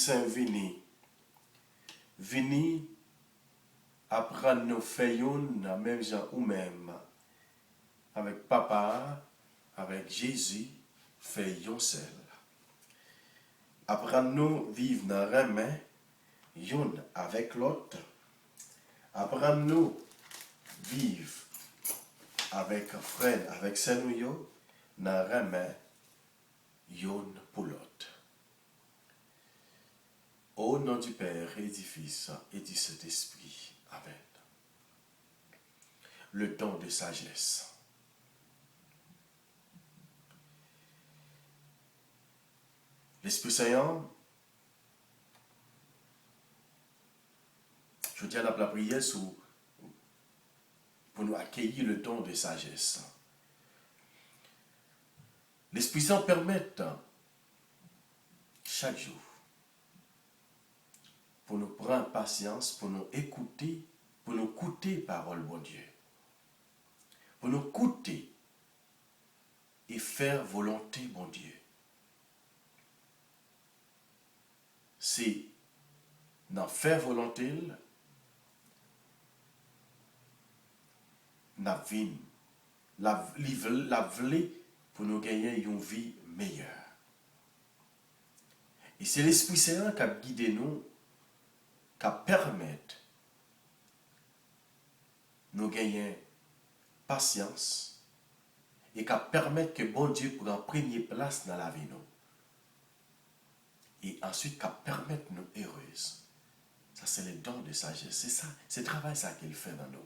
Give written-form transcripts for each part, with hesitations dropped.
Saint vini. Vini apprendre nos faillons, même gens ou même. Avec papa, avec Jésus, faillons seul. Apprendre-nous vivre dans la main, yon avec l'autre. Apprendre-nous vivre avec un frère, avec Seigneur, dans la main, yon pour l'autre. Au nom du Père et du Fils et du Saint-Esprit. Amen. Le don de sagesse. L'Esprit Saint, je tiens à la prière pour nous accueillir le don de sagesse. L'Esprit Saint permet chaque jour pour nous prendre patience, pour nous écouter parole de Dieu. Pour nous écouter et faire volonté bon Dieu. C'est dans faire volonté, la vie, la pour nous gagner une vie meilleure. Et c'est l'Esprit Saint qui a guidé nous, qui permet nous gagner patience et qui permet que bon Dieu prenne première place dans la vie nous. Et ensuite qui permet nous heureuses. Ça c'est le don de sagesse. C'est ça, c'est le travail ça qu'il fait dans nous.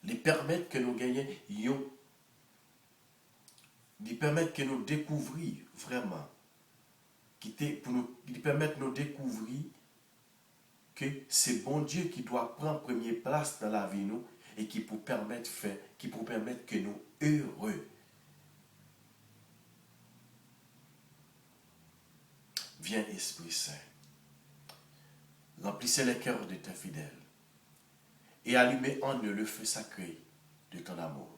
Les permettre que nous gagnions, les permettre que nous découvrions vraiment, pour nous, ils permettent de nous découvrir que c'est bon Dieu qui doit prendre première place dans la vie nous et qui pour permettre que nous heureux. Viens Esprit Saint, remplissez les cœurs de tes fidèles et allumez en eux le feu sacré de ton amour.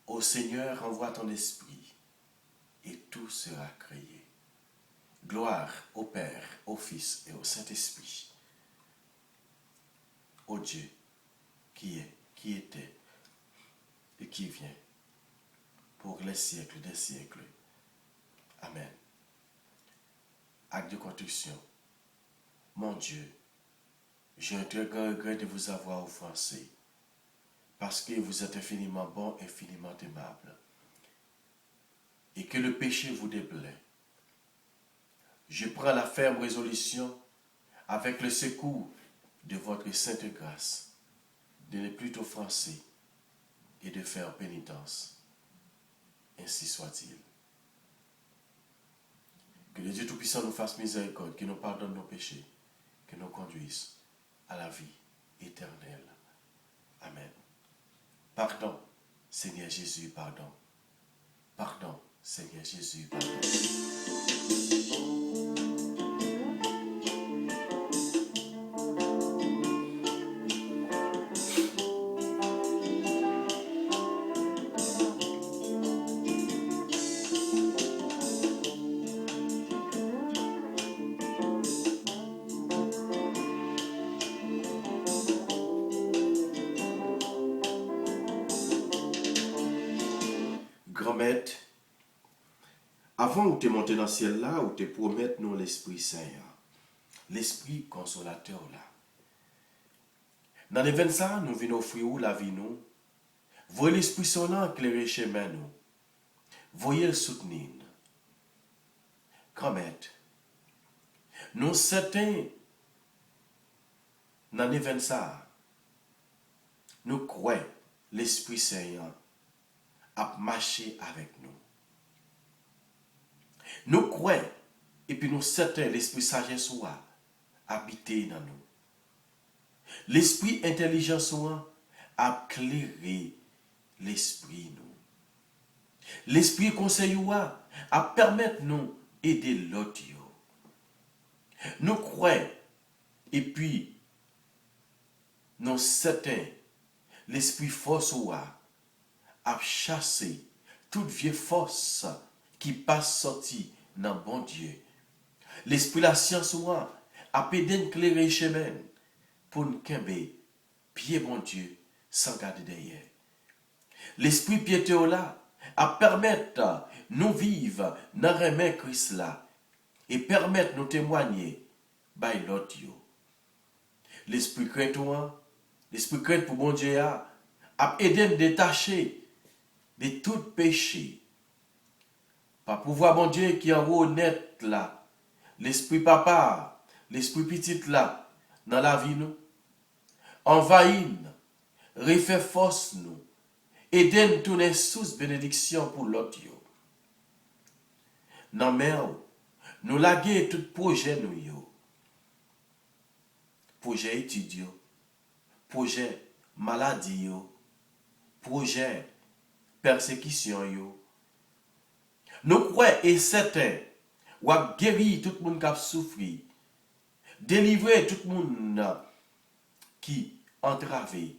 Ô Seigneur, envoie ton esprit et tout sera créé. Gloire au Père, au Fils et au Saint-Esprit. Ô Dieu qui est, qui était et qui vient pour les siècles des siècles. Amen. Acte de construction. Mon Dieu, j'ai un très grand regret de vous avoir offensé, parce que vous êtes infiniment bon, infiniment aimable, et que le péché vous déplaît. Je prends la ferme résolution, avec le secours de votre sainte grâce, de ne plus t'offenser et de faire pénitence. Ainsi soit-il. Que le Dieu Tout-Puissant nous fasse miséricorde, qu'il nous pardonne nos péchés, qu'il nous conduise à la vie éternelle. Amen. Pardon, Seigneur Jésus, pardon. Pardon, Seigneur Jésus, pardon. Grand-mère, avant de te monter dans le ciel là, ou te promettre nous l'Esprit Saint, l'Esprit consolateur là. Dans l'événement ça, nous venons offrir la vie nous. Voyez l'Esprit Saint là éclairer chemin nous. Voyez le soutenir. Grand-mère, nous certains dans l'événement ça, nous croyons l'Esprit Saint à marcher avec nous. Nous croyons, et puis nous certains, l'esprit sagesse soit habité dans nous. L'esprit intelligence a éclairé l'esprit nous. L'esprit conseil a permettre nous aider l'autre. Nous croyons, et puis nous certains, l'esprit force a chassé toute vieille force qui passe sorti dans bon Dieu. L'esprit la science moi a aidé à éclairer chemin pour nous kembe pied bon Dieu sans garder derrière. L'esprit piété là a permettre nous vivre dans remède Christ là et permettre nous témoigner by l'autre. L'esprit craint l'esprit craint pour bon Dieu a aidé à détacher de tout péché. Par pouvoir bon Dieu qui en haut net là, l'esprit papa, l'esprit petit là, dans la vie nous, envahit nous, refait force nous, aide nous tourner sous bénédiction pour l'autre. Dans mer, nous laguer tout projet nous yo. Projet études, projet maladie, projet persécution yo. Nous croyons et certain, ou a guéri tout le monde qui a souffert, délivrer tout le monde qui entravé,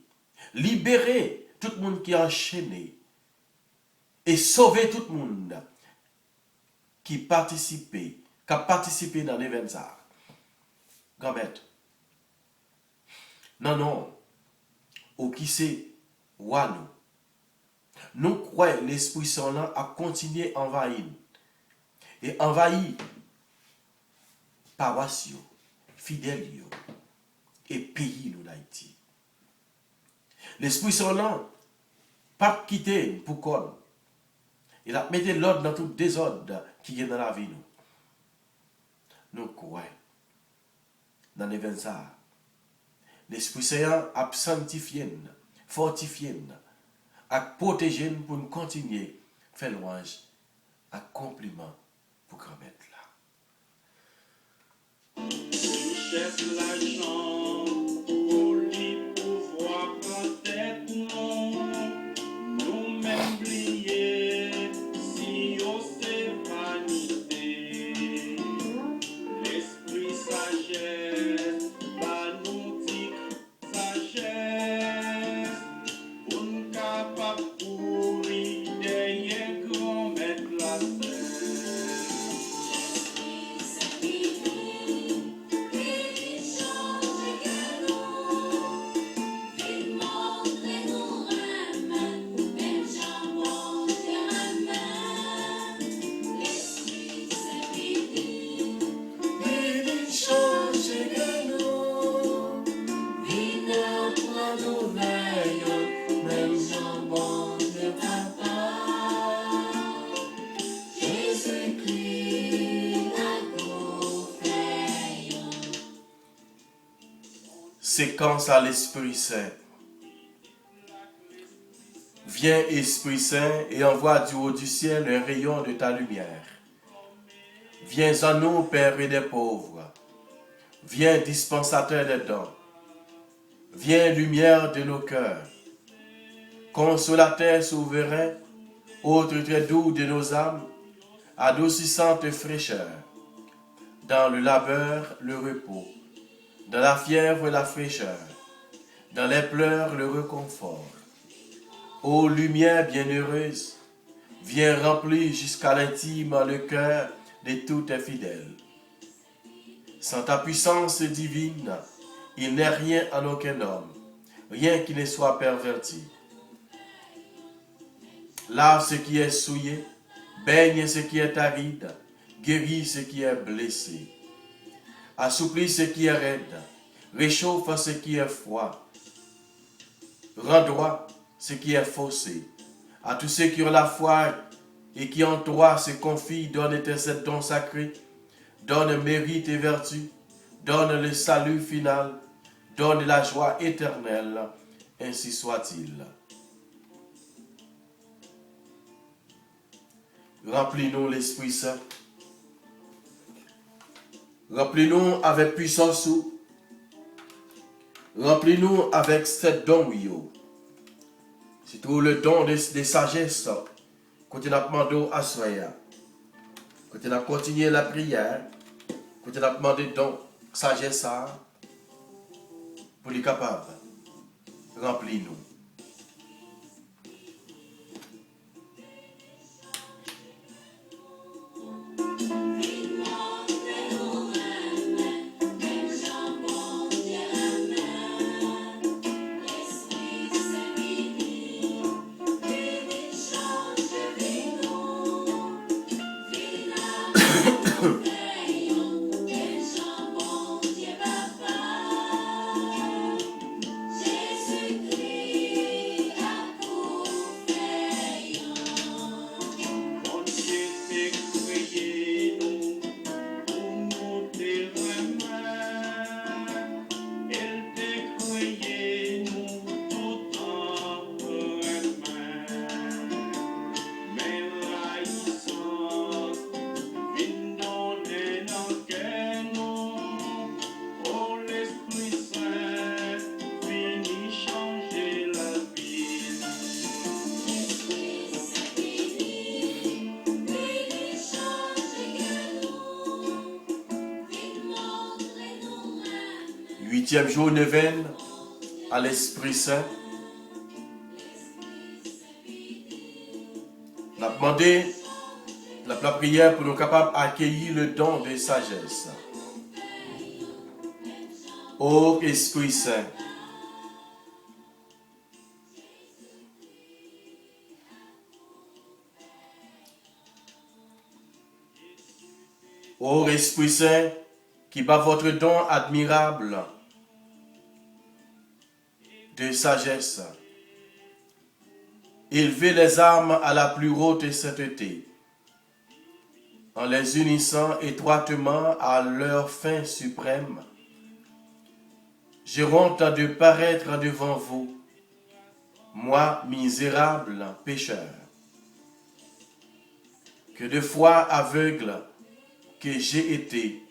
libérer tout le monde qui est enchaîné, et sauver tout le monde qui a participé dans l'événement. Grand-mère, non, ou qui c'est, ou à nous. Nous croyons l'Esprit Saint a continué à envahir. Et envahir paroisse, fidèles et pays nous d'Haïti. L'Esprit Saint pas quitté pour quoi. Il a mis l'ordre dans tout désordre qui est dans la vie. Nous croyons dans l'événement. L'Esprit Saint a sanctifié, fortifié, a protégé pour nous continuer à faire louange, à compliment pour grand-mère là. Cherche l'argent pour lui pouvoir peut-être nous-mêmes oublier si on s'est vanité. L'esprit sagesse, va nous dire sagesse, pour nous capables pourrir derrière grand-mère la scène. Séquence à l'Esprit Saint. Viens, Esprit Saint, et envoie du haut du ciel un rayon de ta lumière. Viens en nous, Père et des pauvres. Viens, dispensateur des dons. Viens, lumière de nos cœurs. Consolateur souverain, autre très doux de nos âmes, adoucissante fraîcheur. Dans le labeur, le repos. Dans la fièvre, la fraîcheur. Dans les pleurs, le réconfort. Ô lumière bienheureuse, viens remplir jusqu'à l'intime le cœur de tous tes fidèles. Sans ta puissance divine, il n'est rien en aucun homme, rien qui ne soit perverti. Lave ce qui est souillé, baigne ce qui est aride, guéris ce qui est blessé. Assouplis ce qui est raide, réchauffe ce qui est froid. Rends droit ce qui est faussé. À tous ceux qui ont la foi et qui en toi se confient, donne tes sept dons sacrés, donne mérite et vertu, donne le salut final, donne la joie éternelle, ainsi soit-il. Remplis-nous l'Esprit Saint. Remplis-nous avec puissance. Remplis-nous avec sept dons. C'est tout le don de sagesse. Quand tu as demandé à Soya. Quand tu as continué la prière. Quand tu as demandé don sagesse pour les capables. Remplis-nous. 8e jour neuvaine à l'Esprit Saint. On a demandé la prière pour nous capables d'accueillir le don de sagesse. Ô Esprit Saint, ô Esprit Saint, qui bat votre don admirable de sagesse, élevez les âmes à la plus haute sainteté, en les unissant étroitement à leur fin suprême. J'ai honte de paraître devant vous, moi misérable pécheur. Que de fois aveugle que j'ai été,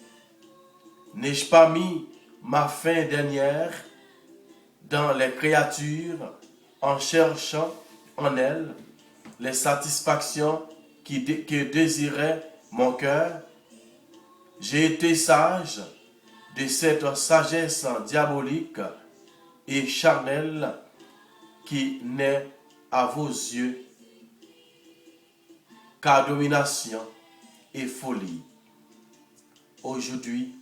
n'ai-je pas mis ma fin dernière dans les créatures en cherchant en elles les satisfactions que désirait mon cœur? J'ai été sage de cette sagesse diabolique et charnelle qui n'est à vos yeux qu'à domination et folie. Aujourd'hui,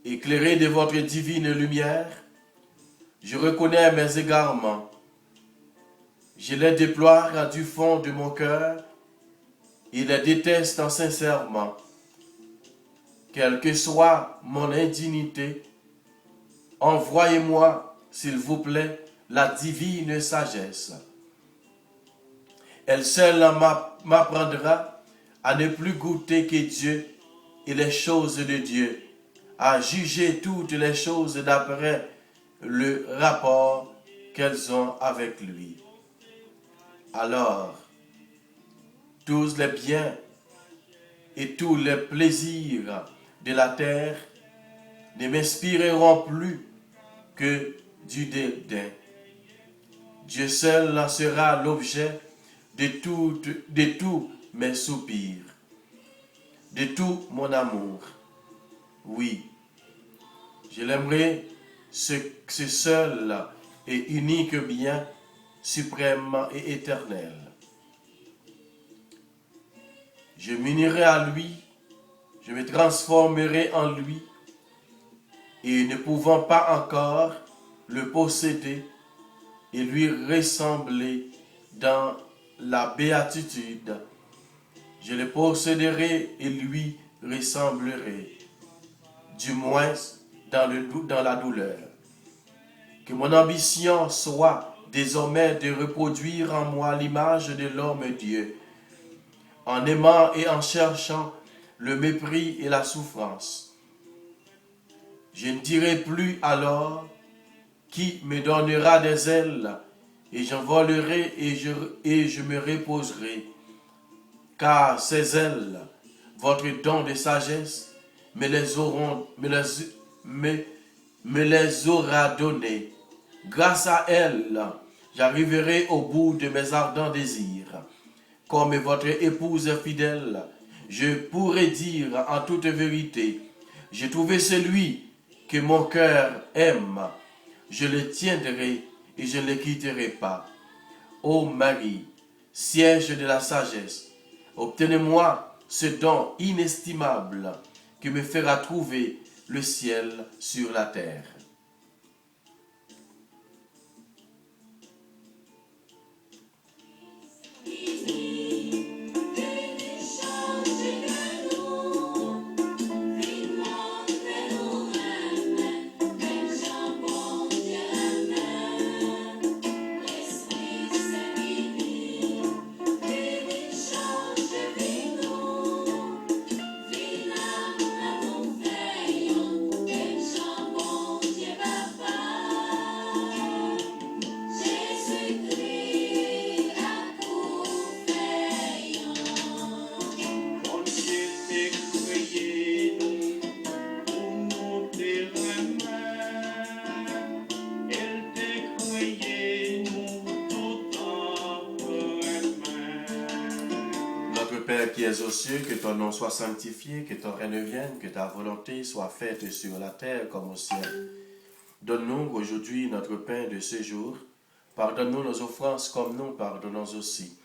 éclairé de votre divine lumière, je reconnais mes égarements. Je les déploie du fond de mon cœur et les déteste sincèrement. Quelle que soit mon indignité, envoyez-moi, s'il vous plaît, la divine sagesse. Elle seule m'apprendra à ne plus goûter que Dieu et les choses de Dieu, à juger toutes les choses d'après le rapport qu'elles ont avec lui. Alors, tous les biens et tous les plaisirs de la terre ne m'inspireront plus que du dédain. Dieu seul sera l'objet de tous mes soupirs, de tout mon amour. Oui, je l'aimerai, ce seul et unique bien, suprême et éternel. Je m'unirai à lui, je me transformerai en lui, et ne pouvant pas encore le posséder et lui ressembler dans la béatitude, je le posséderai et lui ressemblerai, du moins dans la douleur. Que mon ambition soit désormais de reproduire en moi l'image de l'homme Dieu, en aimant et en cherchant le mépris et la souffrance. Je ne dirai plus alors qui me donnera des ailes, et j'envolerai et je me reposerai, car ces ailes, votre don de sagesse, me les aura données. Grâce à elles, j'arriverai au bout de mes ardents désirs. Comme votre épouse fidèle, je pourrai dire en toute vérité, j'ai trouvé celui que mon cœur aime. Je le tiendrai et je ne le quitterai pas. Ô Marie, siège de la sagesse, obtenez-moi ce don inestimable qui me fera trouver le ciel sur la terre. Père qui es aux cieux, que ton nom soit sanctifié, que ton règne vienne, que ta volonté soit faite sur la terre comme au ciel. Donne-nous aujourd'hui notre pain de ce jour. Pardonne-nous nos offenses comme nous pardonnons aussi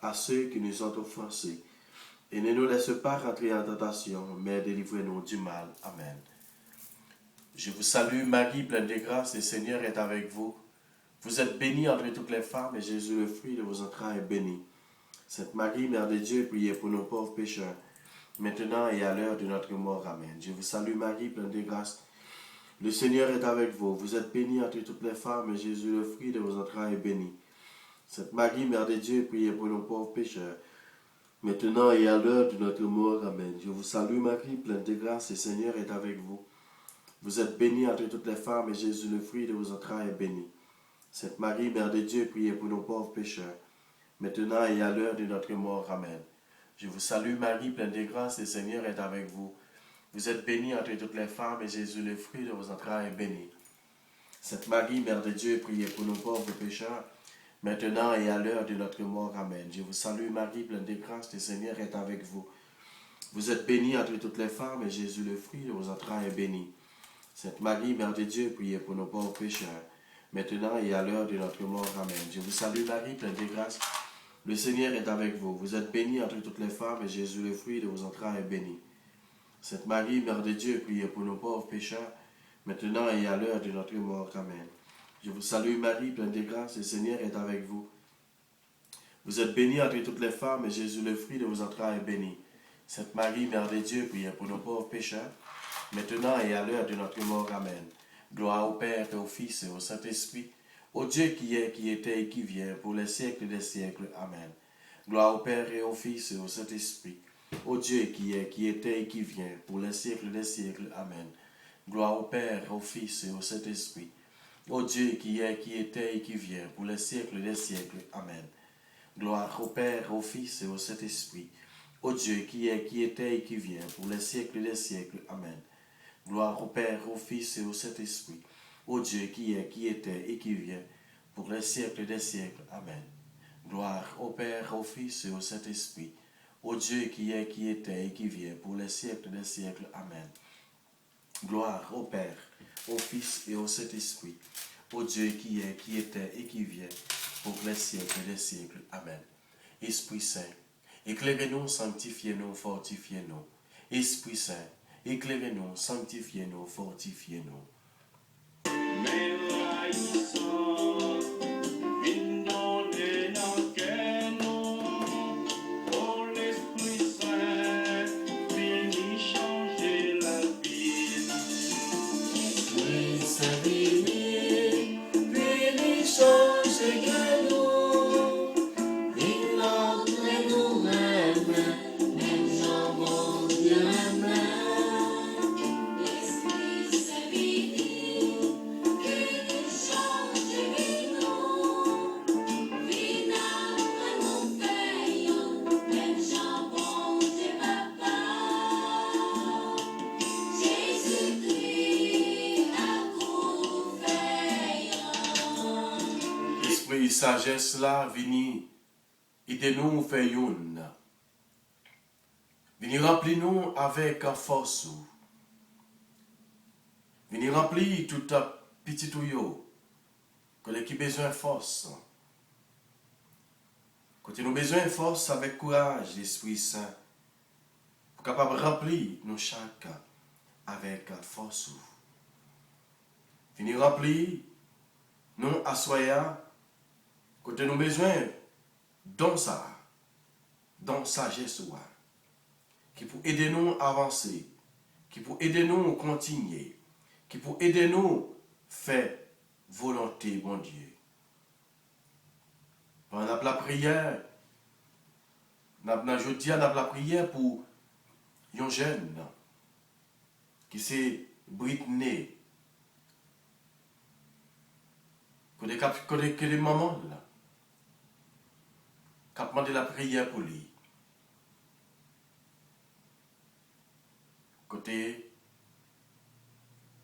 à ceux qui nous ont offensés. Et ne nous laisse pas rentrer en tentation, mais délivrez-nous du mal. Amen. Je vous salue Marie, pleine de grâce, le Seigneur est avec vous. Vous êtes bénie entre toutes les femmes, et Jésus, le fruit de vos entrailles, est béni. Sainte Marie, Mère de Dieu, priez pour nos pauvres pécheurs, maintenant et à l'heure de notre mort. Amen. Je vous salue Marie, pleine de grâce. Le Seigneur est avec vous. Vous êtes bénie entre toutes les femmes, et Jésus, le fruit de vos entrailles, est béni. Sainte Marie, Mère de Dieu, priez pour nos pauvres pécheurs, maintenant et à l'heure de notre mort. Amen. Je vous salue Marie, pleine de grâce, le Seigneur est avec vous. Vous êtes bénie entre toutes les femmes, et Jésus, le fruit de vos entrailles, est béni. Sainte Marie, Mère de Dieu, priez pour nos pauvres pécheurs, maintenant et à l'heure de notre mort. Amen. Je vous salue Marie, pleine de grâce, le Seigneur est avec vous. Vous êtes bénie entre toutes les femmes, et Jésus, le fruit de vos entrailles, est béni. Sainte Marie, Mère de Dieu, priez pour nos pauvres pécheurs, maintenant et à l'heure de notre mort. Amen. Je vous salue Marie, pleine de grâce, le Seigneur est avec vous. Vous êtes bénie entre toutes les femmes, et Jésus, le fruit de vos entrailles, est béni. Sainte Marie, Mère de Dieu, priez pour nos pauvres pécheurs, maintenant et à l'heure de notre mort. Amen. Je vous salue Marie, pleine de grâce, le Seigneur est avec vous. Vous êtes bénie entre toutes les femmes, et Jésus, le fruit de vos entrailles, est béni. Sainte Marie, Mère de Dieu, priez pour nos pauvres pécheurs, maintenant et à l'heure de notre mort. Amen. Je vous salue Marie, pleine de grâce, le Seigneur est avec vous. Vous êtes bénie entre toutes les femmes, et Jésus, le fruit de vos entrailles, est béni. Sainte Marie, Mère de Dieu, priez pour nos pauvres pécheurs, maintenant et à l'heure de notre mort. Amen. Gloire au Père et au Fils et au Saint-Esprit, au Dieu qui est, qui était et qui vient, pour les siècles des siècles. Amen. Gloire au Père et au Fils et au Saint-Esprit, au Dieu qui est, qui était et qui vient, pour les siècles des siècles. Amen. Gloire au Père, au Fils et au Saint-Esprit, au Dieu qui est, qui était et qui vient, pour les siècles des siècles. Amen. Gloire au Père, au Fils et au Saint-Esprit, au Dieu qui est, qui était et qui vient, pour les siècles des siècles. Amen. Gloire au Père, au Fils et au Saint-Esprit, au Dieu qui est, qui était et qui vient, pour les siècles des siècles. Amen. Gloire au Père, au Fils et au Saint-Esprit, au Dieu qui est, qui était et qui vient, pour les siècles des siècles. Amen. Gloire au Père, au Fils et au Saint-Esprit, au Dieu qui est, qui était et qui vient, pour les siècles des siècles. Amen. Esprit Saint, éclairez-nous, sanctifiez-nous, fortifiez-nous. Esprit Saint, éclairez-nous, sanctifiez-nous, fortifiez-nous. Sagesse là, vini, aidez-nous, faisons. Vini remplis-nous avec force. Vini remplir tout petit tuyau, que qui besoin de force. Quand nous besoin de force avec courage, l'Esprit Saint, pour capable remplir nos chaque avec force. Vini remplir nous assoyants. Quand nous avons besoin dans sagesse, qui pour aider nous à avancer, qui pour aider nous à continuer, qui pour aider nous à faire volonté, bon Dieu. Pendant la prière, aujourd'hui, on a la prière pour un jeune qui s'est Britney, que des mamans là. Qui a demandé la prière pour lui. Côté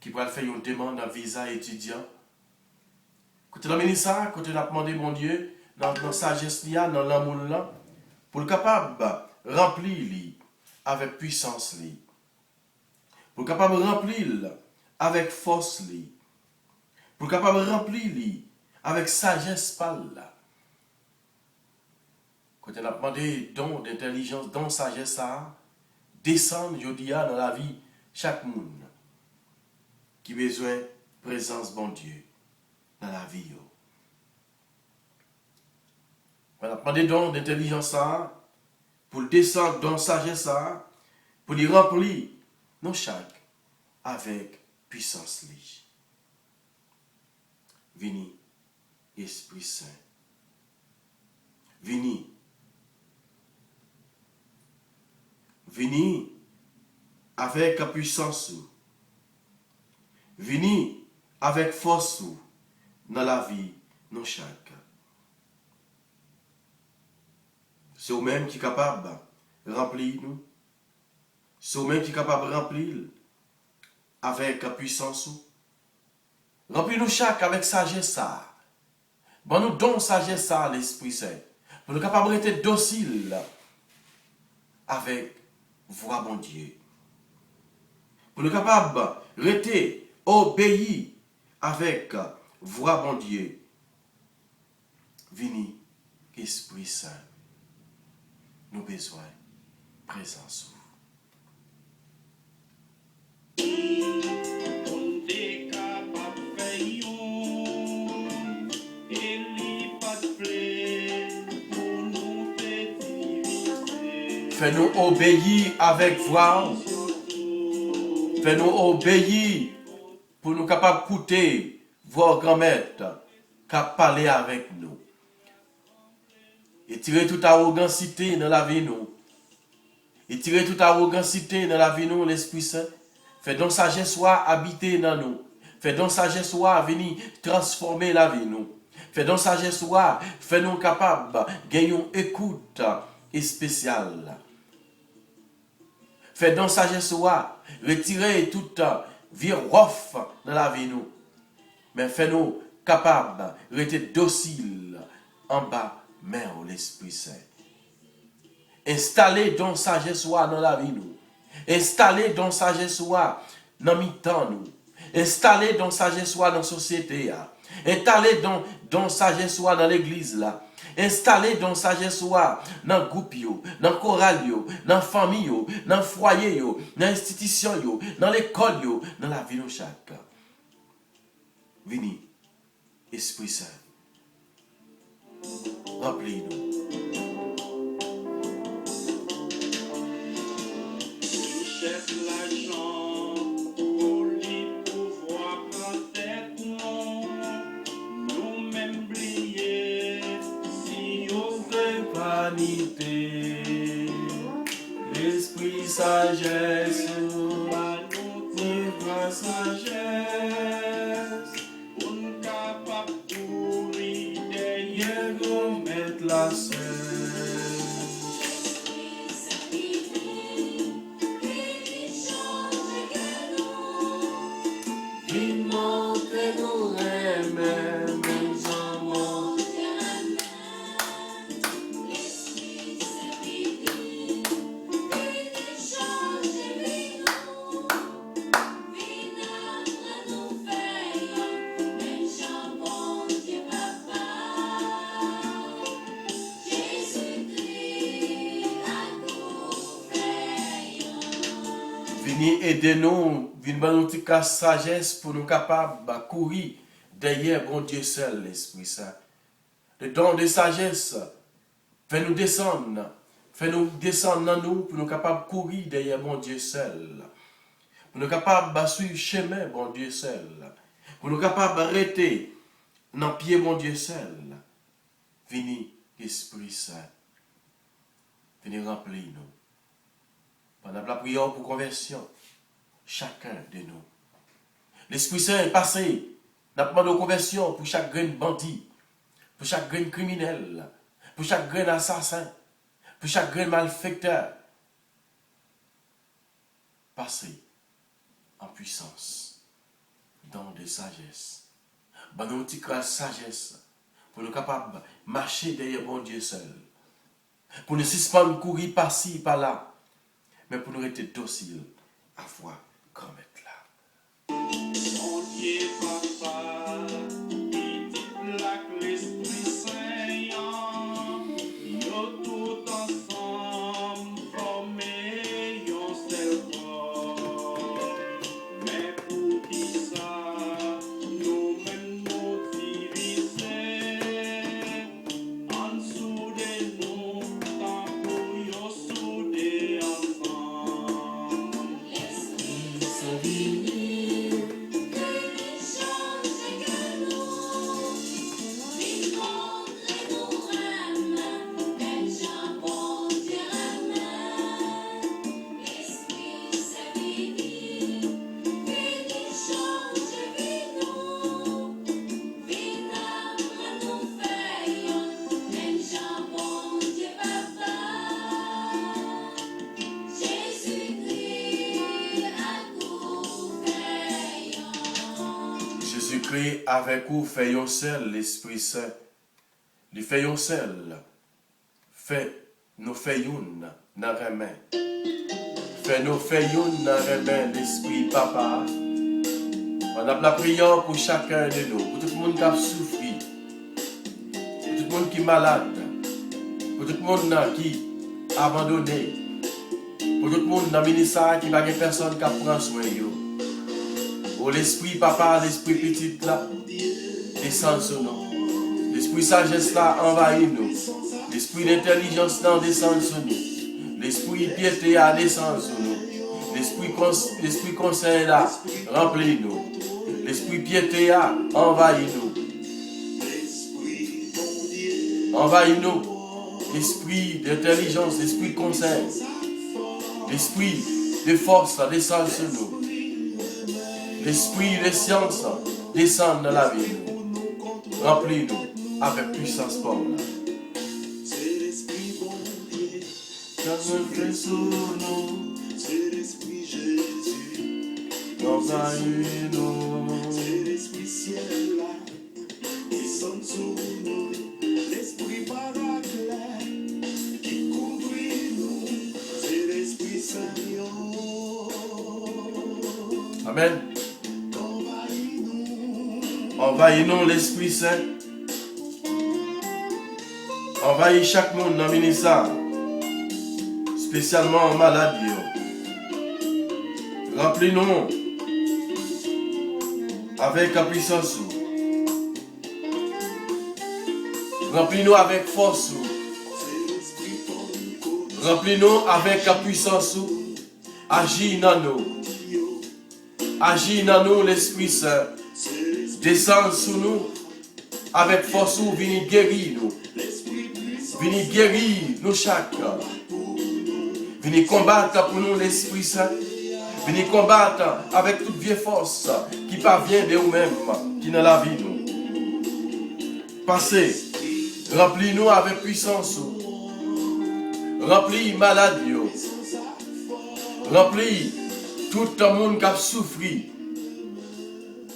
qui va faire une demande d'un visa étudiant. Côté la ministre, côté la demandé mon Dieu, dans la sagesse, dans l'amour là, pour le capable remplir lui avec puissance lui. Pour le capable remplir avec force lui. pour capable remplir avec sagesse par là. Quand on a demandé don d'intelligence, don de sagesse, ça descendre, je dis, dans la vie, chaque monde qui a besoin de présence bon Dieu dans la vie. On a demandé don d'intelligence, ça pour descendre dans sagesse, ça pour les remplir, nous chaque avec puissance. Vini, Esprit Saint. Vini. Vini avec puissance. Vini avec force dans la vie, nous chaque. C'est vous-même qui est capable de remplir nous. C'est vous-même qui est capable de remplir avec puissance. Remplis nous chaque avec sagesse. Bon, nous donnons sagesse à l'Esprit Saint. Pour nous capables d'être dociles avec voix bon Dieu. Pour nous capables de rester obéis avec voix bon Dieu. Vini, Esprit Saint. Nous besoin présence. Fais-nous obéir avec voix. Fais-nous obéir pour nous capables d'écouter vos grand-mères qui parlé avec nous. Et tirer toute arrogancité dans la vie nous. Et tirer toute arrogancité dans la vie nous, l'Esprit Saint. Fais donc sagesse soit habiter dans nous. Fais donc sagesse soit venir transformer la vie nous. Fais donc sagesse soit, fais-nous capables de gagner une écoute spéciale. Fais donc sagesse soit retirer toute vie rough dans la vie nous. Mais fais-nous capables de rester dociles en bas, mais l'Esprit Saint. Installez donc sagesse soit dans la vie nous. Installez donc sagesse soit dans mi-temps nous. Installez donc sagesse soit dans la société. Installez donc sagesse soit dans l'église là. Installez donc sagesse soit dans le groupe, dans le choral, dans la famille, dans le foyer, dans l'institution, dans l'école, dans la vie de chaque. Venez, Esprit Saint. Remplis-nous. L'esprit sagesse, livre sagesse, on capable courir derrière nous mettre la scène. Il montre nous aimer, nous amants. Venez aider-nous, venez nous donner sagesse pour nous capables de courir derrière bon Dieu seul, l'Esprit Saint. Le don de sagesse, fais-nous descendre dans nous pour nous capables de courir derrière bon Dieu seul. Pour nous capables de suivre le chemin bon Dieu seul. Pour nous capables d'arrêter dans le pied bon Dieu seul. Venez, Esprit Saint. Venez remplir nous. Pendant la prière pour conversion, chacun de nous. L'Esprit Saint est passé. Nous avons demandé conversion pour chaque grain bandit, pour chaque grain criminel, pour chaque grain assassin, pour chaque grain malfaiteur. Passé en puissance, dans de sagesse. Nous avons une sagesse pour nous capables de marcher derrière bon Dieu seul. Pour ne suspendre, courir par-ci, par-là. Mais pour nous rester dociles à voir grand-mère là. Mon Dieu, papa. voulez avec vous faire un seul l'Esprit Saint. Il fait un seul. Fait nous faisons dans la main. Fait nous faisons dans la main l'Esprit Papa. On a la prière pour chacun de nous, pour tout le monde qui a souffert, pour tout le monde qui est malade, pour tout le monde qui est abandonné, pour tout le monde dans le ministère qui n'a pas personne qui prend soin de eux. Oh, l'Esprit Papa, l'Esprit Petit là, descend sur nous. L'Esprit Sagesse là envahit nous. L'Esprit d'Intelligence là descend sur nous. L'Esprit Piété là descend sur nous. L'Esprit Conseil là remplit nous. L'Esprit Piété là envahit nous. Envahit nous. L'Esprit d'Intelligence, l'Esprit de Conseil. L'Esprit de force là descend sur nous. L'Esprit de science descend dans la vie. Remplis-nous avec puissance pour nous. C'est l'Esprit bon Dieu. Quand fait sous nous, C'est l'Esprit Jésus. envahis-nous. C'est l'Esprit ciel là. Descend sur nous. L'Esprit paraclet. Qui conduit nous. C'est l'Esprit Saint. Amen. Envahis-nous l'Esprit Saint. Envahis chaque monde dans le ministère. Spécialement en maladie. Remplis-nous avec la puissance. Remplis-nous avec force. Remplis-nous avec la puissance. Agis dans nous. Agis dans nous l'Esprit Saint. Descends sur nous avec force. Venez guérir nous. Venez guérir nous chaque. Venez combattre pour nous l'Esprit Saint. Venez combattre avec toute vieille force qui parvient de nous-mêmes, qui dans la vie nous. Passez, remplis-nous avec puissance. Remplis maladie. Remplis tout le monde qui a souffert.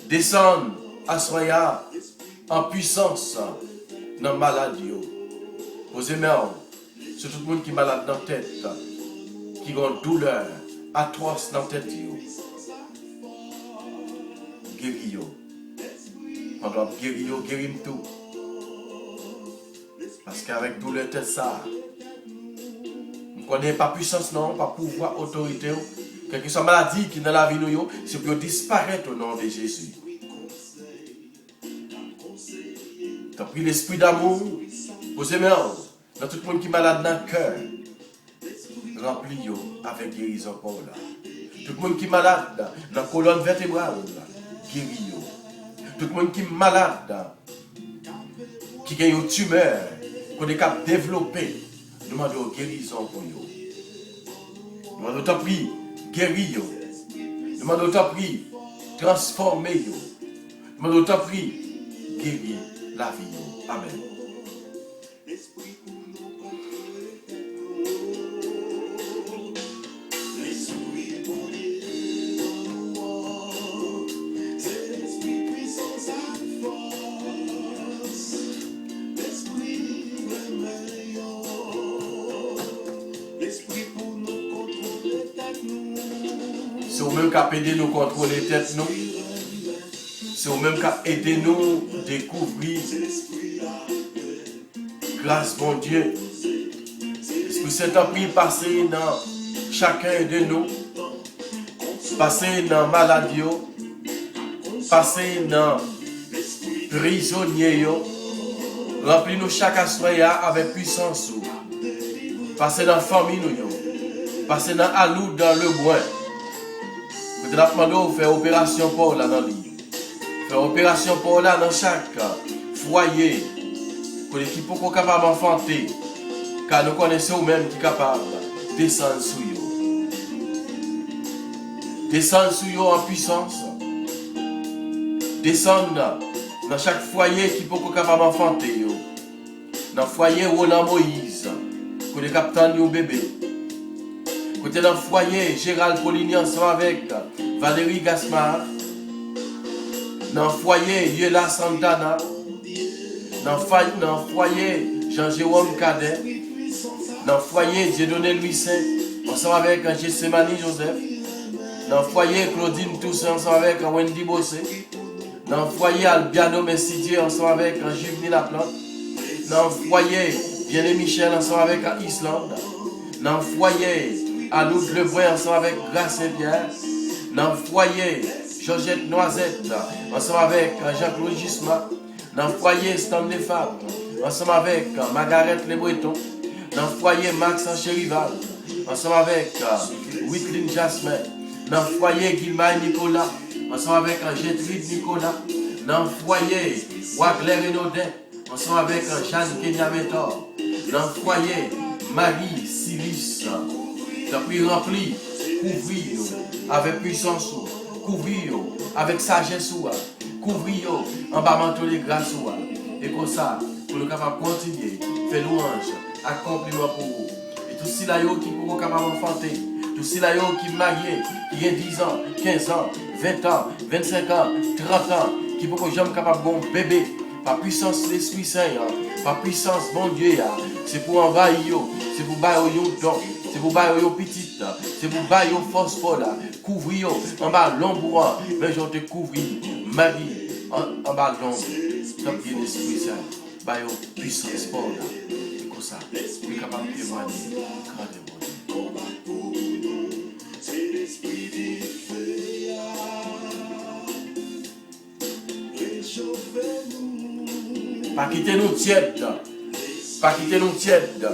Descend à soya en puissance dans la maladie. Posez main sur tout le monde qui est malade dans la tête, qui a une douleur atroce dans la tête. Guéris-yo. On doit guérir, guérir tout. Parce qu'avec douleur tête ça, on ne connaît pas puissance, non, pas pouvoir, autorité. Quelque chose maladie qui est dans la vie, c'est pour disparaître au nom de Jésus. Tu as pris l'esprit d'amour, posez main dans tout le monde qui est malade dans le cœur. Remplis-yo avec guérison pour là. Tout le monde qui est malade dans la colonne vertébrale, guéris-yo. Tout le monde qui est malade, qui a une tumeur, qu'on est capable de développer, demandons guérison pour eux. Demandons ta prie, guéris-yo. Demandons ta prie, transformez-yo. Demandons ta prie, guéris la vie. Amen. C'est vous-même qui a aidé nous à contrôler tête nous. C'est vous-même qui a aidé nous à découvrir grâce mon Dieu. Esprit Saint-Esprit passer dans chacun de nous. Passer dans la maladie. Passer dans le prisonnier. Remplis-nous chaque assoya avec puissance. Passer dans la famille. Passer dans Alou, dans le bois. Vous avez demandé de faire opération pour là dans l'île. Faire opération pour là dans chaque foyer. Pour l'équipe qu'on est capable d'enfanter. Car nous connaissons nous-mêmes qui sont capables de descendre sur eux. Descendre sur eux en puissance. Descendre dans chaque foyer qui est capable d'enfanter. Dans le foyer où on a Moïse. Pour les capitaines du bébé. Côté dans le foyer, Gérald Poligny ensemble avec Valérie Gaspard. Dans le foyer, Yela Santana. Dans le foyer, Jean-Jérôme Cadet. Dans le foyer, Dieudonné Louis Saint. Ensemble avec Gessemani Joseph. Dans le foyer, Claudine Toussaint. Ensemble avec Wendy Bossé. Dans le foyer, Albiano Messidier. Ensemble avec Juvenile Laplante. Dans le foyer, Bien-Aimé Michel. Ensemble avec Islande. Dans le foyer, Aloud Lebrun. Ensemble avec Grace Saint-Pierre. Dans le foyer, Georgette Noisette, ensemble avec Jean-Claude Gisma. Dans le foyer, Stanley Fab, ensemble avec Margaret Le Breton. Dans le foyer, Max Chérival, ensemble avec Whitlin Jasmin. Dans le foyer, Guilmaï Nicolas, ensemble avec Gertrude Nicolas. Dans le foyer, Wagler Renaudin, ensemble avec Jeanne Kenya Mentor. Dans le foyer, Marie Silis, puis rempli, couvrir avec puissance, couvrir avec sagesse, couvrir en bas manteau de grâce. Et comme ça, pour nous capables de continuer, faire louange, accomplissement pour vous. Et tout cela qui pour capable d'enfanter, tout cela qui marié, qui a 10 ans, 15 ans, 20 ans, 25 ans, 30 ans, qui pour que j'aime capable de bon bébé, par puissance de l'Esprit Saint, par puissance bon Dieu, c'est pour envahir, c'est pour bailler au don. C'est pour bailler aux petites, c'est pour bailler aux phosphores, couvrir en bas l'ombre, mais je te couvrir ma vie en bas l'ombre. Comme bien l'Esprit Saint, bailler aux puissances pour là. C'est comme ça, je suis capable de témoigner. C'est l'esprit du feu. Réchauffez-nous. Pas quitter nous tièdes, pas quitter nous tièdes.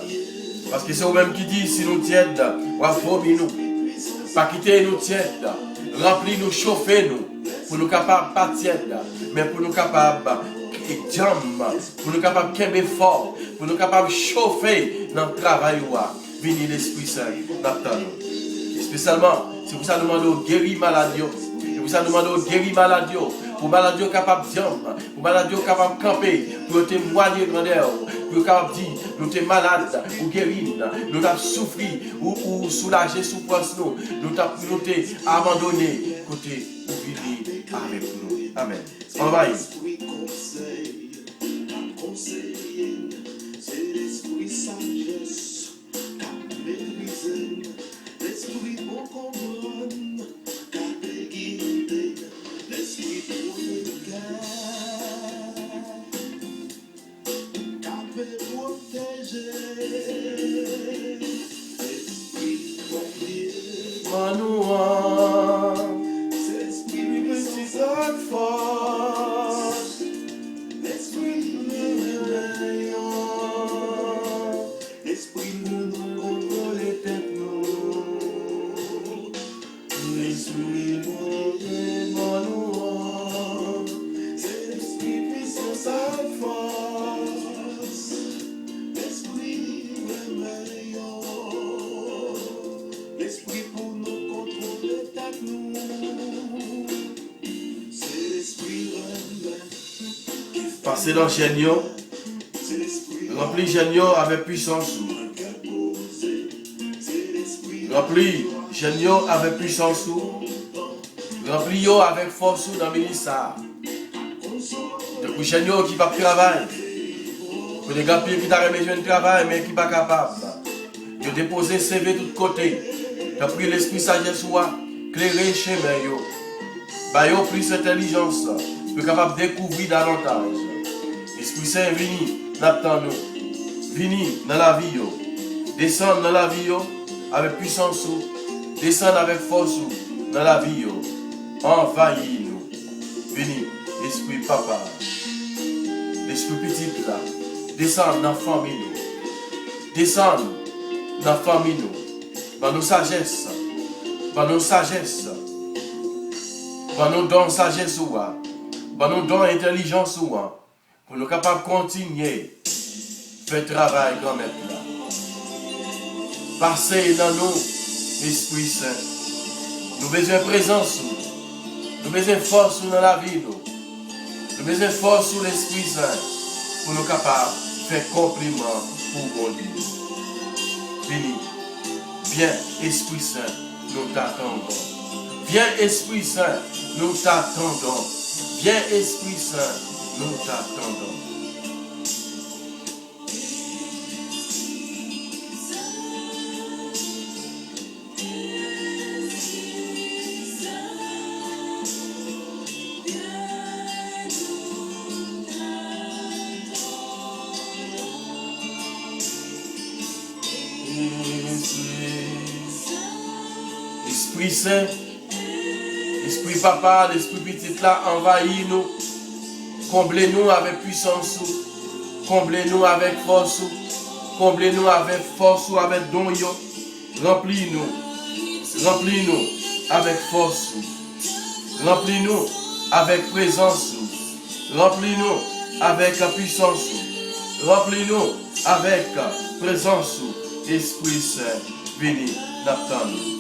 Parce que c'est vous-même qui dit, si nous tièdes, ou vomir nous. Pas quitter nous tièdes, remplir nous, chauffer nous, pour nous capables pas tièdes, mais pour nous capables jam, pour nous capables de fort, pour nous capables de chauffer dans le travail ou venir l'Esprit Saint dans nous. Et spécialement, c'est pour ça que nous demandons guérir maladie. C'est pour ça que nous demandons guérir maladie. Pour maladie capable de jam, pour maladie capable de camper, pour témoigner grandeur, pour capable de dire, nous sommes malades, ou guérir, nous avons souffert, ou soulager souffrance, nous avons abandonné, côté, ou vivre avec nous. Amen. Envahis. C'est l'esprit sagesse, qu'a méprisé, l'esprit bon comprendre, qu'a guidé, l'esprit pour le cœur, qu'a fait protéger, l'esprit premier, Manoua, c'est l'esprit petit force, l'esprit de réveillon, l'esprit de nous contrôler tête nous, l'esprit de Manoua, c'est l'esprit puissance et force, l'esprit réveillon, l'esprit pour nous contrôler tête nous, c'est l'esprit réveillon. Passez dans Génio, C'est l'esprit remplis Génio avec puissance. c'est l'esprit Remplis Génio avec puissance. Remplis avec force dans le ministère. Depuis Génio qui va travailler. Pour les gars qui t'a remis un travail mais qui n'est pas capable. De déposer CV de tous côtés. Tu pris l'esprit sagesse ou clairer chemin yo. Bah yo plus intelligence. Pour capable de découvrir davantage. Esprit Saint vini, n'attend nous. Vini dans la vie yo. Descendre dans la vie yo avec puissance ou. Descendre avec force ou dans la vie yo. Envahis nous. Vini, esprit papa. L'esprit petit là. Descendre dans la famille nous. Descendre dans la famille nous. Dans nos sagesse. Dans nos sagesse. Dans nos dons sagesse ou. Dans nos dons intelligence ou. Pour nous capables de continuer. Faire travail grand maître là. Passer dans nous, Esprit Saint. Nous besoin de présence. Nous besoin de force dans la vie. Nous besoin de force sur l'Esprit Saint. Pour nous capables de faire compliment pour mon Dieu. Béni. Viens, Esprit Saint, nous t'attendons. Viens, Esprit Saint, nous t'attendons. Viens, Esprit Saint, nous t'attendons. Esprit Saint, Esprit Papa, l'Esprit Petit là, envahis-nous, comblez-nous avec puissance, comblez-nous avec force, comblez-nous avec force, avec don, remplis-nous avec force, remplis-nous avec présence, remplis-nous avec puissance, remplis-nous avec présence, Esprit Saint, venez, n'attendons.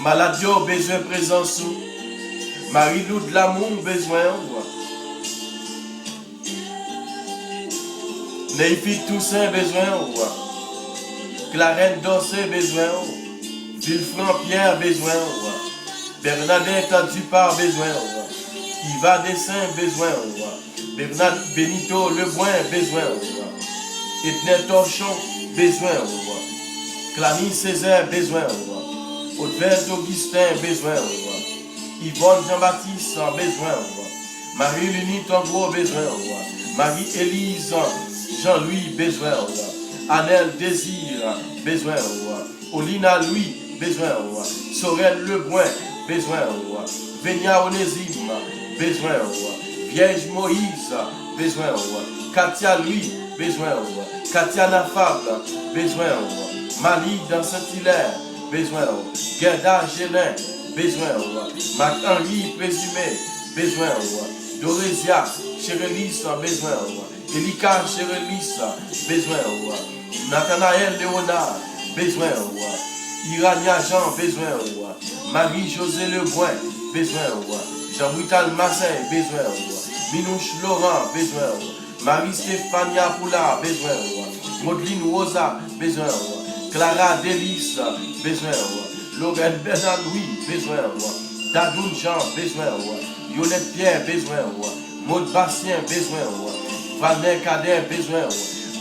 Maladie au besoin présence. Marie-Lou de l'amour besoin. Néphite Toussaint besoin. Clarence Dossé besoin. Villefranc Pierre besoin. Bernadette Dupart besoin. Yva Dessin besoin. Bernard Benito Lebrun besoin. Ednet Torchon besoin. Clanie Césaire besoin. Audrey Augustin besoin. Yvonne Jean-Baptiste besoin. Marie-Lunie Tango besoin. Marie-Élise Jean-Louis besoin. Annelle Désir besoin. Olina Louis besoin. Sorel Lebrun besoin. Vénia Onésime besoin. Vierge Moïse besoin. Katia Louis besoin. Katia Nafable besoin. Malie dans Saint-Hilaire besoin. Gerda Gélin besoin. Marc-Henri Présumé besoin. Dorésia Chérelis besoin. Elika Chérelis besoin. Nathanaël Léonard besoin. Irania Jean besoin. Marie-José Lebrun besoin. Jean-Boutal Massin besoin. Minouche Laurent besoin. Marie-Stéphania Poula besoin. Maudeline Rosa besoin. Clara Délice besoin. Lorraine Bernard Louis besoin. Dadoun Jean besoin. Yolette Pierre besoin. Maud Bastien besoin. Valmer Cadet besoin.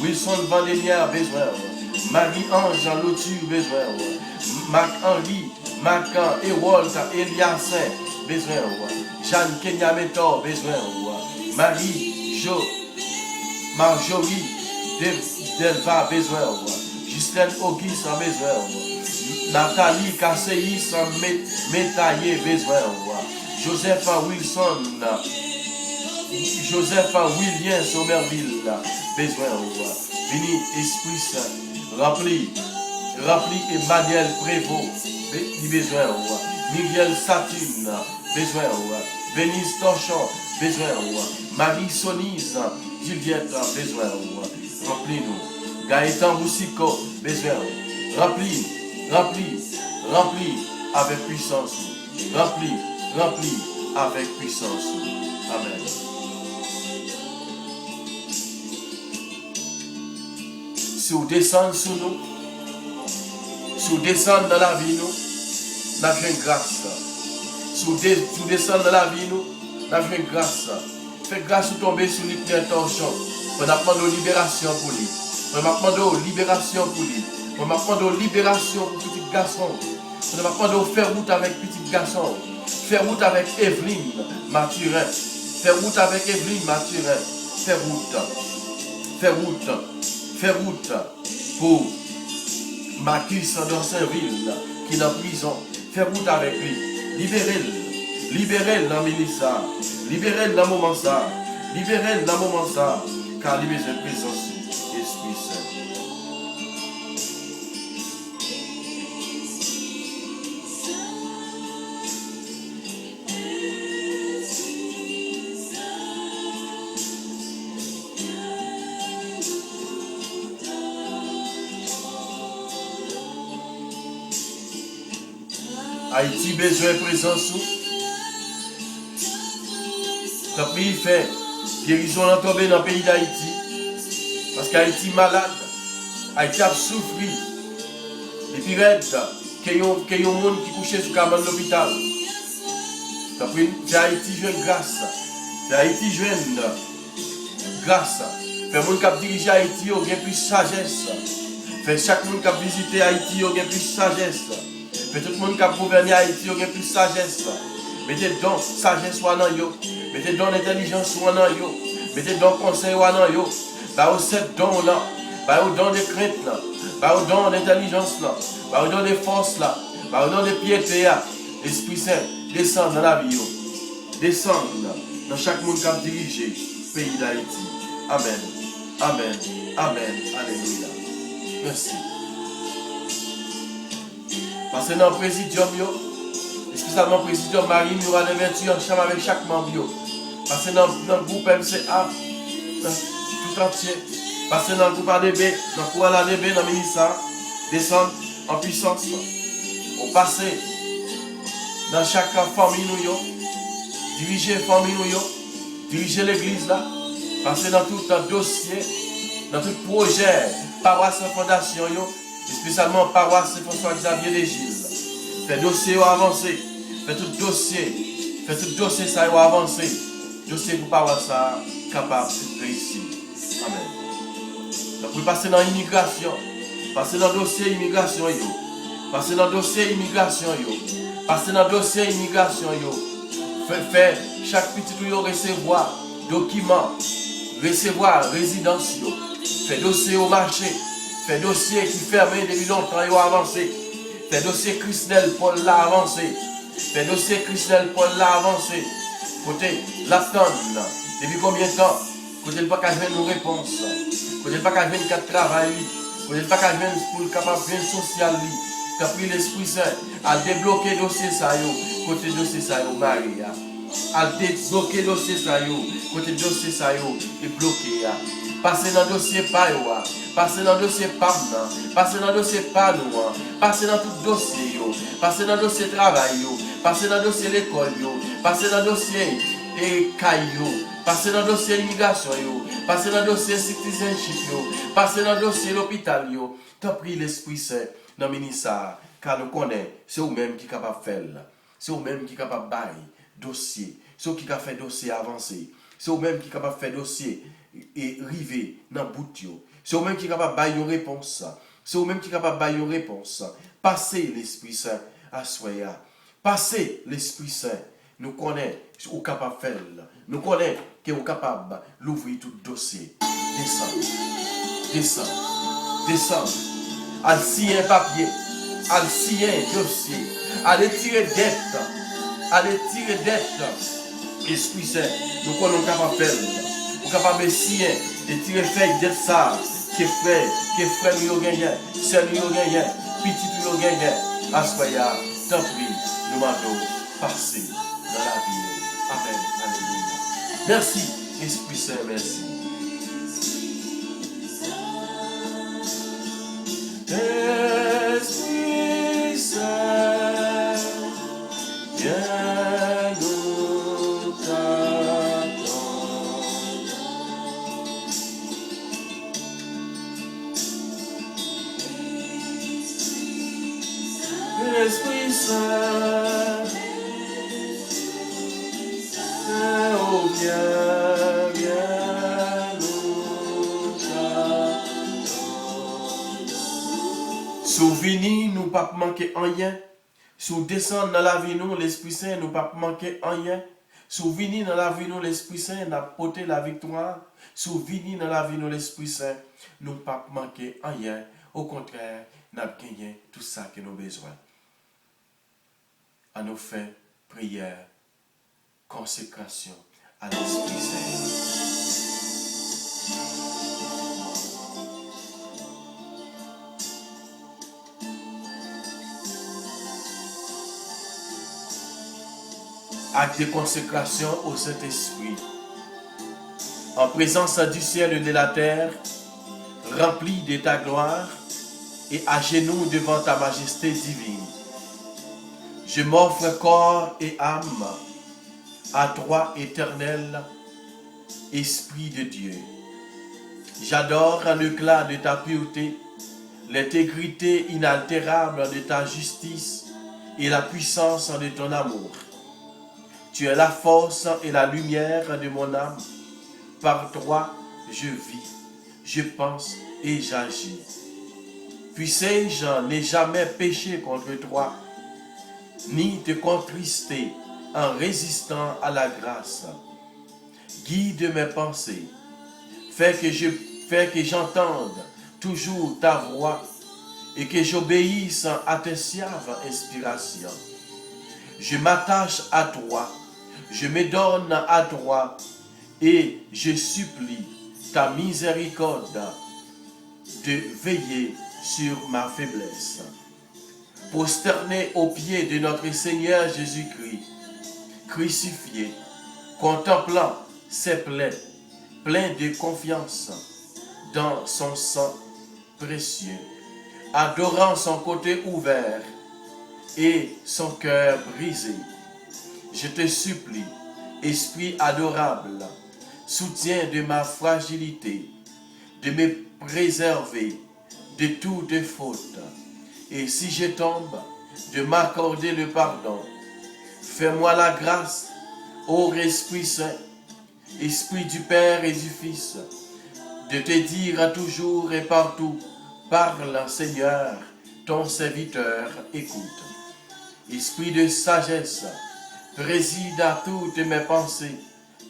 Wilson Vandelière besoin. Marie-Ange Loture besoin. Marc-Henri, Marc Ewald Eliassin besoin. Jeanne Kenya Métor besoin. Marie-Jo Marjorie Delva besoin. Justine Auguste en besoin. Nathalie Casseis en Métaillé besoin. Joseph Wilson. Joseph William Somerville besoin. Vini Esprit Saint. Rempli Emmanuel Prévost besoin. Miguel Satine besoin. Venise Torchon besoin. Marie Sonise Juliette besoin. Remplis-nous. Gaëtan Boussico, besoin. Remplis avec puissance. Remplis avec puissance. Amen. Si vous descendez sous nous, si vous descendez dans la vie, nous avons une grâce. Si vous descendez dans la vie, nous avons une grâce. Faites grâce de tomber sur l'hypnée torchon. On a demandé libération pour lui. On m'a demandé libération pour lui. On m'a demandé libération pour petit garçon. On m'a demandé faire route avec petit garçon. Faire route avec Evelyne Mathurin. Faire route avec Evelyne Mathurin. Faire route pour Marcus d'Orsainville qui est en prison. Faire route avec lui. Libérez-le dans le ministère. Libérez-le dans le moment ça. Libérez-le dans le moment ça. Car il a besoin de présence. Esprit Saint. Haïti besoin de présence. Tant pis, fait guérison dans tomber dans le pays d'Haïti. Parce qu'Haïti malade. Haïti a souffert. Et puis, qu'il y a un monde qui couche sur le caban de l'hôpital. Tant pis, c'est Haïti jeune grâce. C'est Haïti jeune grâce. Fait monde qui a dirigé Haïti, il y a plus de sagesse. Fait chaque monde qui a visité Haïti, il y a plus de sagesse. Fait tout le monde qui a gouverné Haïti, il y a plus de sagesse. Mettez donc sagesse dans yo. Mettez donc l'intelligence dans yo. Mettez donc conseil dans yo. Bah au sept dons là. Bah au don de crainte là. Bah au don d'intelligence là. Bah au don de force là. Bah au don de piété là. Esprit Saint, descend dans la vie yo. Descend dans chaque monde qui a dirigé le pays d'Haïti. Amen. Amen. Amen. Alléluia. Merci. Parce que dans le présidium, spécialement le présidium Marine, il y aura des vertus en chambre avec chaque membre. Parce que dans le groupe MCA, tout entier, parce que dans le groupe ADB, dans le courant ADB, dans le ministère, descendre en puissance. On passe dans chaque famille, diriger la famille, diriger l'église là, passer dans tout dossier, dans tout projet, paroisse en fondation, spécialement paroisse François Xavier de Gilles. Fait dossier avancé, fait tout dossier ça avancé, dossier pour paroisse ça capable de réussir. Amen. Donc vous passez dans l'immigration, passez dans le dossier immigration, passez dans le dossier immigration, passez dans le dossier immigration, fait chaque petit tout recevoir document, recevoir résidence, fait dossier au marché, fait dossier qui fermé depuis longtemps, il a avancé, fait dossier Christelle Paul l'a avancé, fait dossier Christelle Paul l'a avancé, côté l'attendre, depuis combien de temps, côté le pas qu'à jouer nos réponses, côté le pas qu'à jouer quatre travail, côté le pas qu'à jouer pour le capable de social, t'as pris l'Esprit Saint, à débloquer le dossier ça, côté dossier ça, Maria. À débloquer le dossier ça, côté dossier ça, est bloqué. Passez dans le dossier pas, passez dans le dossier pas, passez dans le dossier pas, passez dans tout dossier, passez dans le dossier travail, passez dans le dossier l'école, passez dans le dossier caillou, passez dans le dossier immigration, passez dans le dossier citizenship, passez dans le dossier l'hôpital, t'as pris l'Esprit Saint dans le ministère, car nous connaissons, c'est vous-même qui est capable de faire, c'est vous-même qui est capable de bailler dossier, c'est vous qui a fait dossier avancé, c'est vous-même qui est capable de faire dossier et river dans le bout, c'est vous-même qui est capable de bailler une réponse, c'est vous-même qui est capable de bailler une réponse. Passez l'Esprit Saint à Soya, passez l'Esprit Saint, nous connaissons, vous capable de faire, nous connaissons que vous capable d'ouvrir tout dossier, descendre, à signer un papier, à signer un dossier, à tirer dette, Esprit Saint, nous connaissons capable de faire, nous capable de signer, de tirer feuille dette ça, que frère nous gagnent, sœur nous gagnent, petit nous gagnent, à Soya, tant pis, nous m'avons passé dans la vie. Amen, alléluia. Merci, Esprit Saint, merci. Esprit Saint, viens nous t'attendre. Esprit Saint, oh viens nous t'attendre. Souvenir nous pas manquer rien. Sous descendre dans la vie nous, l'Esprit Saint nous pas manquer rien. Sous venir dans la vie nous, l'Esprit Saint n'a porté la victoire. Sous venir dans la vie nous, l'Esprit Saint nous pas manquer rien. Au contraire, n'a gagné tout ça que nous avons besoin. À nous faire prière, consécration à l'Esprit Saint. Acte de consécration au Saint-Esprit. En présence du ciel et de la terre, rempli de ta gloire, et à genoux devant ta majesté divine, Je m'offre corps et âme à toi, éternel Esprit de Dieu. J'adore l'éclat de ta pureté, l'intégrité inaltérable de ta justice et la puissance de ton amour. Tu es la force et la lumière de mon âme. Par toi, je vis, je pense et j'agis. Puissé-je n'ai jamais péché contre toi, ni te contrister en résistant à la grâce. Guide mes pensées, fais que j'entende toujours ta voix et que j'obéisse à tes suaves inspirations. Je m'attache à toi, je me donne à toi et je supplie ta miséricorde de veiller sur ma faiblesse. Prosterné aux pieds de notre Seigneur Jésus-Christ, crucifié, contemplant ses plaies, plein de confiance dans son sang précieux, adorant son côté ouvert et son cœur brisé. Je te supplie, Esprit adorable, soutien de ma fragilité, de me préserver de toutes fautes. Et si je tombe, de m'accorder le pardon. Fais-moi la grâce, ô Esprit Saint, Esprit du Père et du Fils, de te dire toujours et partout, parle Seigneur, ton serviteur écoute. Esprit de sagesse, préside à toutes mes pensées,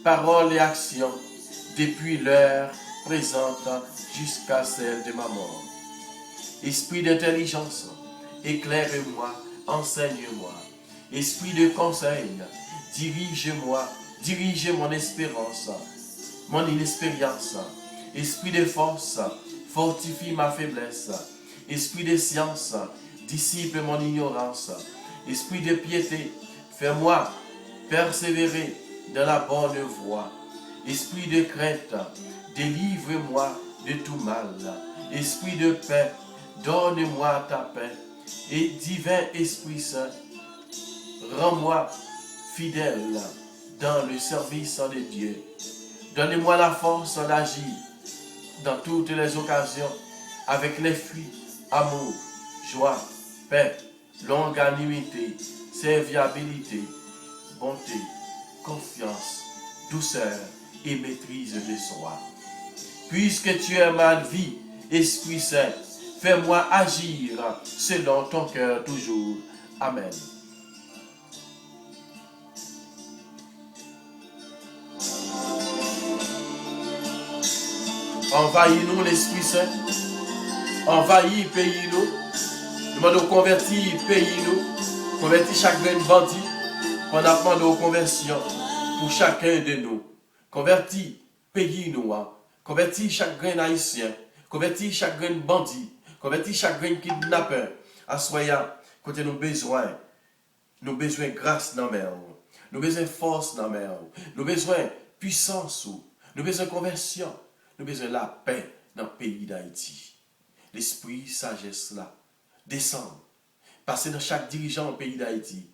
paroles et actions, depuis l'heure présente jusqu'à celle de ma mort. Esprit d'intelligence, éclaire-moi, enseigne-moi. Esprit de conseil, dirige-moi, dirige mon espérance, mon inexpérience. Esprit de force, fortifie ma faiblesse. Esprit de science, dissipe mon ignorance. Esprit de piété, fais-moi persévérer dans la bonne voie. Esprit de crainte, délivre-moi de tout mal. Esprit de paix, donne-moi ta paix. Et divin Esprit Saint, rends-moi fidèle dans le service de Dieu. Donne-moi la force d'agir dans toutes les occasions avec les fruits, amour, joie, paix, longanimité, serviabilité, bonté, confiance, douceur et maîtrise de soi. Puisque tu es ma vie, Esprit Saint, fais-moi agir selon ton cœur toujours. Amen. Envahis-nous l'Esprit Saint, envahis, pays-nous, demandons convertir, pays-nous, convertir chaque bandit, qu'on apprend nos conversions pour chacun de nous. Convertis, pays-nous, convertis chaque grain haïtien, convertis chaque grain bandit, convertis chaque grain kidnappeur, assoya, côté nos besoins grâce dans mer, nos besoins force dans mer, nos besoins puissance, nos besoins conversion, nous avons besoin de la paix dans le pays d'Haïti. L'esprit sagesse là, descend. Passez dans chaque dirigeant au pays d'Haïti.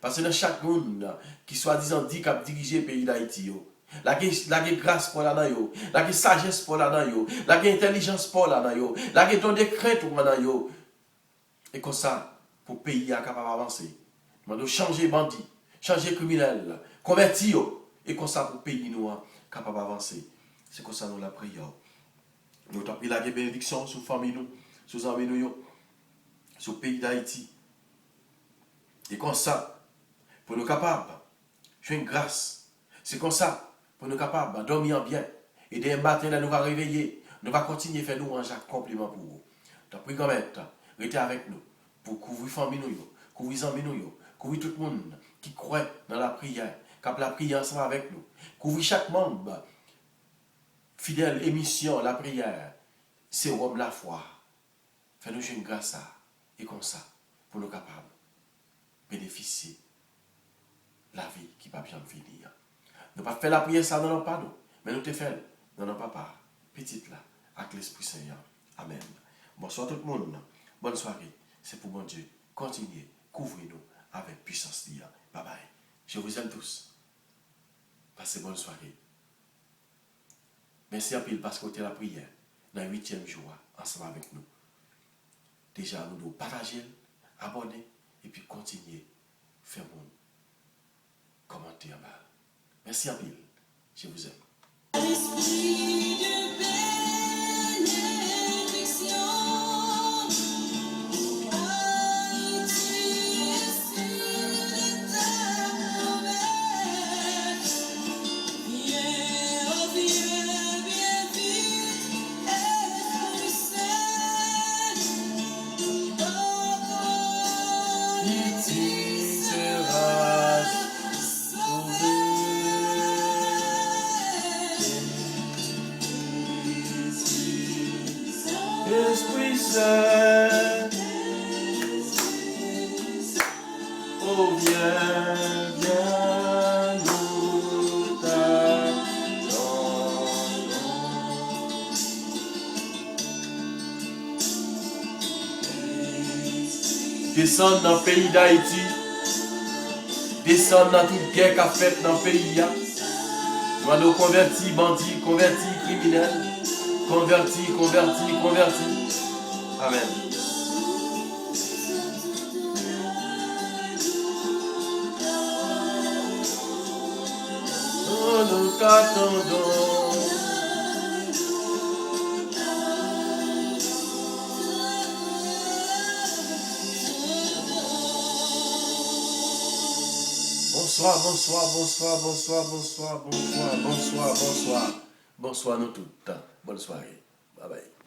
Passez dans chaque monde qui soi-disant dit qu'il a dirigé le pays d'Haïti. La grâce pour la nayo, la sagesse pour la nayo, la intelligence pour la nayo, la don de crainte pour la nayo. Et comme ça, pour le pays à capable d'avancer. Nous devons changer bandit, changer criminel, convertir. Et comme ça, pour le pays nous capable d'avancer. C'est comme ça nous la prions. Nous avons pris la bénédiction sur la famille, sur les amis, sur le pays d'Haïti. Et comme ça, pour nous capables, je fais une grâce. C'est comme ça, pour nous capables de dormir bien. Et dès le matin, nous va réveiller. Nous va continuer à faire nous un compliment pour vous. Donc, prie quand même, restez avec nous pour couvrir la famille, couvrir les amis, couvrir tout le monde qui croit dans la prière, qui a la prière ensemble avec nous. Couvrir chaque membre. Fidèle émission, la prière, c'est homme la foi. Fais-nous une grâce à, et comme ça, pour nous capables de bénéficier de la vie qui ne va bien finir. Nous ne pas faire la prière, ça dans nos pas, mais nous te faisons dans nos papa, petite là, avec l'Esprit Seigneur. Amen. Bonsoir tout le monde. Bonne soirée. C'est pour bon Dieu. Continuez, couvrez-nous avec puissance d'IA. Bye bye. Je vous aime tous. Passez bonne soirée. Merci à pile parce que vous êtes la prière dans le 8e jour ensemble avec nous. Déjà, nous devons partager, abonner et puis continuer à faire mon commentaire en bas. Merci à pile. Je vous aime. Esprit de bénédiction, Haïti est sur l'éternel. Viens, oh viens, viens vite, Esprit Saint, oh, Haïti sera sauvé. Esprit Saint, oh viens, viens nous t'attendons. Descendre dans le pays d'Haïti, descendre dans toute guerre qu'a faite dans le pays. Nous allons convertir bandits, convertir criminels, convertir. Amen. Oh, nous t'attendons. Bonsoir nous toutes. Bonne soirée. Bye bye.